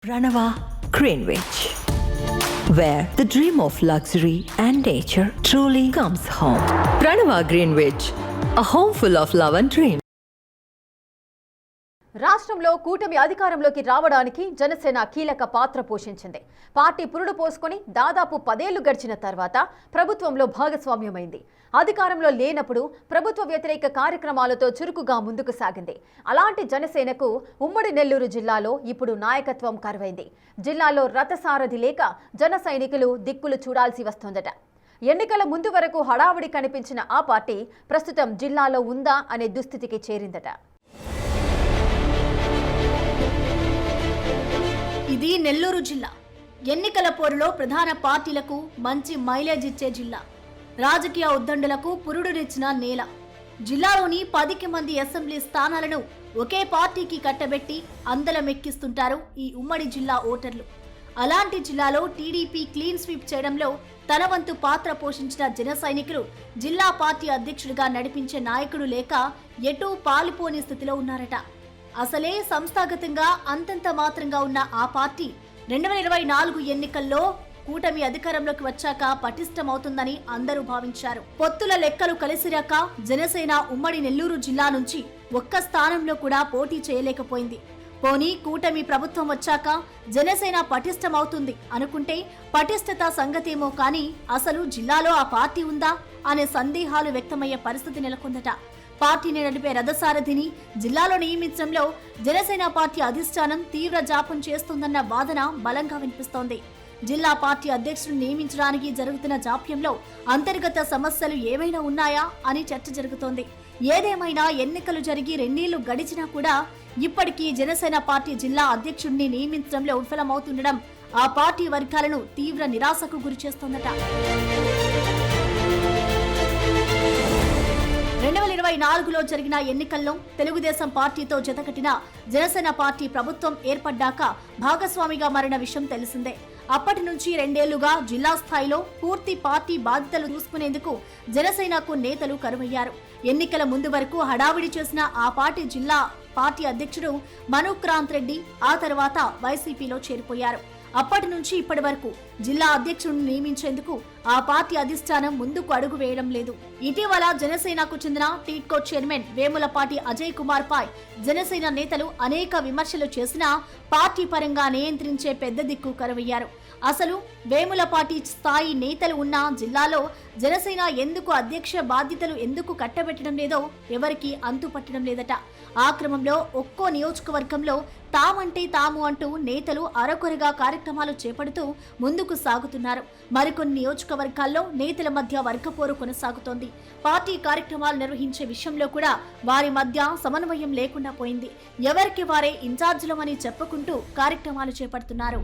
Pranava Greenwich, where the dream of luxury and nature truly comes home. Pranava Greenwich, a home full of love and dreams. రాష్ట్రంలో కూటమి అధికారంలోకి రావడానికి జనసేన కీలక పాత్ర పోషించింది. పార్టీ పురుడు పోసుకొని దాదాపు 10 ఏళ్లు గడిచిన తర్వాత ప్రభుత్వంలో భాగస్వామ్యమైంది. అధికారంలో లేనప్పుడు ప్రభుత్వ వ్యతిరేక కార్యక్రమాలతో చురుకుగా ముందుకు సాగింది. అలాంటి జనసేనకు ఉమ్మడి నెల్లూరు జిల్లాలో ఇప్పుడు నాయకత్వం కరువైంది. జిల్లాలో రథసారథి లేక జన సైనికులు దిక్కులు చూడాల్సి వస్తోందట. ఎన్నికల ముందు వరకు హడావుడి కనిపించిన ఆ పార్టీ ప్రస్తుతం జిల్లాలో ఉందా అనే దుస్థితికి చేరిందట. ఇది నెల్లూరు జిల్లా. ఎన్నికల పోరులో ప్రధాన పార్టీలకు మంచి మైలేజ్ ఇచ్చే జిల్లా. రాజకీయ ఉద్దండులకు పురుడునిచ్చిన నేల. జిల్లాలోని 10 మంది అసెంబ్లీ స్థానాలను ఒకే పార్టీకి కట్టబెట్టి అందలమెక్కిస్తుంటారు ఈ ఉమ్మడి జిల్లా ఓటర్లు. అలాంటి జిల్లాలో టీడీపీ క్లీన్ స్వీప్ చేయడంలో తన వంతు పాత్ర పోషించిన జన సైనికులు జిల్లా పార్టీ అధ్యక్షుడిగా నడిపించే నాయకుడు లేక ఎటూ పాలిపోని స్థితిలో ఉన్నారట. అసలే సంస్థాగతంగా అంతంత మాత్రంగా ఉన్న ఆ పార్టీ 2024 ఎన్నికల్లో కూటమి అధికారంలోకి వచ్చాక పటిష్టమవుతుందని అందరూ భావించారు. పొత్తుల లెక్కలు కలిసిరాక జనసేన ఉమ్మడి నెల్లూరు జిల్లా నుంచి ఒక్క స్థానంలో కూడా పోటీ చేయలేకపోయింది. పోనీ కూటమి ప్రభుత్వం వచ్చాక జనసేన పటిష్టమవుతుంది అనుకుంటే పటిష్టత సంగతేమో కానీ అసలు జిల్లాలో ఆ పార్టీ ఉందా అనే సందేహాలు వ్యక్తమయ్యే పరిస్థితి నెలకొందట. పార్టీని నడిపే రథసారథిని జిల్లాలో నియమించడంలో జనసేన పార్టీ అధిష్టానం తీవ్ర జాప్యం చేస్తుందన్న వాదన బలంగా వినిపిస్తోంది. జిల్లా పార్టీ అధ్యక్షుడు నియమించడానికి జరుగుతున్న జాప్యంలో అంతర్గత సమస్యలు ఏమైనా ఉన్నాయా అని చర్చ జరుగుతోంది. ఏదేమైనా ఎన్నికలు జరిగి 2 ఏళ్లు గడిచినా కూడా ఇప్పటికీ జనసేన పార్టీ జిల్లా అధ్యక్షుడిని నియమించడంలో విఫలమవుతుండడం ఆ పార్టీ వర్గాలను తీవ్ర నిరాశకు గురిచేస్తోందట. 2024లో జరిగిన ఎన్నికల్లో తెలుగుదేశం పార్టీతో జతకట్టిన జనసేన పార్టీ ప్రభుత్వం ఏర్పడ్డాక భాగస్వామిగా మారిన విషయం తెలిసిందే. అప్పటి నుంచి 2 ఏళ్లుగా జిల్లా స్థాయిలో పూర్తి పార్టీ బాధ్యతలు చూసుకునేందుకు జనసేనకు నేతలు కరువయ్యారు. ఎన్నికల ముందు వరకు హడావిడి చేసిన ఆ పార్టీ జిల్లా పార్టీ అధ్యక్షుడు మనుక్రాంత్ రెడ్డి ఆ తర్వాత వైసీపీలో చేరిపోయారు. అప్పటి నుంచి ఇప్పటి వరకు జిల్లా అధ్యక్షుడిని నియమించేందుకు ఆ పార్టీ అధిష్టానం ముందుకు అడుగు వేయడం లేదు. ఇటీవల జనసేనకు చెందిన టీడ్కో చైర్మన్ వేములపాటి అజయ్ కుమార్ పై జనసేన నేతలు అనేక విమర్శలు చేసినా పార్టీ పరంగా నియంత్రించే పెద్ద దిక్కు కరువయ్యారు. అసలు వేములపాటి స్థాయి నేతలు ఉన్న జిల్లాలో జనసేన ఎందుకు అధ్యక్ష బాధ్యతలు ఎందుకు కట్టబెట్టడం లేదో ఎవరికి అంతుపట్టడం లేదట. ఆ క్రమంలో ఒక్కో నియోజకవర్గంలో తామంటే తాము అంటూ నేతలు అరకొరగా కార్యక్రమాలు చేపడుతూ ముందుకు సాగుతున్నారు. మరికొన్ని నియోజకవర్గాల్లో నేతల మధ్య వర్గపోరు కొనసాగుతోంది. పార్టీ కార్యక్రమాలు నిర్వహించే విషయంలో కూడా వారి మధ్య సమన్వయం లేకుండా పోయింది. ఎవరికి వారే ఇన్ఛార్జీలమని చెప్పుకుంటూ కార్యక్రమాలు చేపడుతున్నారు.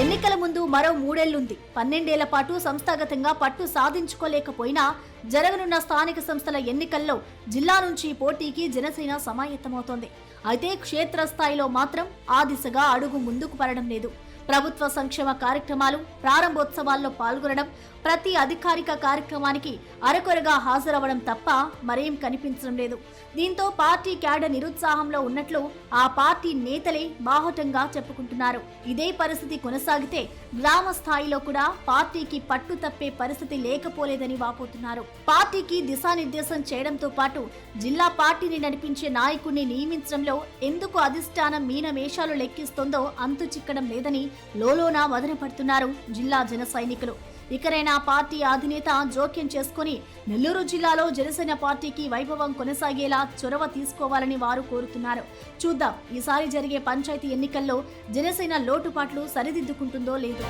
ఎన్నికల ముందు మరో 3 ఏళ్లుంది. 12 ఏళ్ల పాటు సంస్థాగతంగా పట్టు సాధించుకోలేకపోయినా జరగనున్న స్థానిక సంస్థల ఎన్నికల్లో జిల్లా నుంచి పోటీకి జనసేన సమాయత్తమవుతోంది. అయితే క్షేత్రస్థాయిలో మాత్రం ఆ దిశగా అడుగు ముందుకు పడడం లేదు. ప్రభుత్వ సంక్షేమ కార్యక్రమాలు ప్రారంభోత్సవాల్లో పాల్గొనడం, ప్రతి అధికారిక కార్యక్రమానికి అరకొరగా హాజరవ్వడం తప్ప మరేం కనిపించడం లేదు. దీంతో పార్టీ క్యాడర్ నిరుత్సాహంలో ఉన్నట్లు ఆ పార్టీ నేతలే బాహటంగా చెప్పుకుంటున్నారు. ఇదే పరిస్థితి కొనసాగితే గ్రామ స్థాయిలో కూడా పార్టీకి పట్టు తప్పే పరిస్థితి లేకపోలేదని వాపోతున్నారు. పార్టీకి దిశానిర్దేశం చేయడంతో పాటు జిల్లా పార్టీని నడిపించే నాయకుడిని నియమించడంలో ఎందుకు అధిష్టానం మీనమేషాలు లెక్కిస్తోందో అంతు చిక్కడం లేదని లోలోనా మదన పడుతున్నారు జిల్లా జన సైనికులు. ఇకనైనా పార్టీ అధినేత జోక్యం చేసుకుని నెల్లూరు జిల్లాలో జనసేన పార్టీకి వైభవం కొనసాగేలా చొరవ తీసుకోవాలని వారు కోరుతున్నారు. చూద్దాం ఈసారి జరిగే పంచాయతీ ఎన్నికల్లో జనసేన లోటుపాట్లు సరిదిద్దుకుంటుందో లేదో.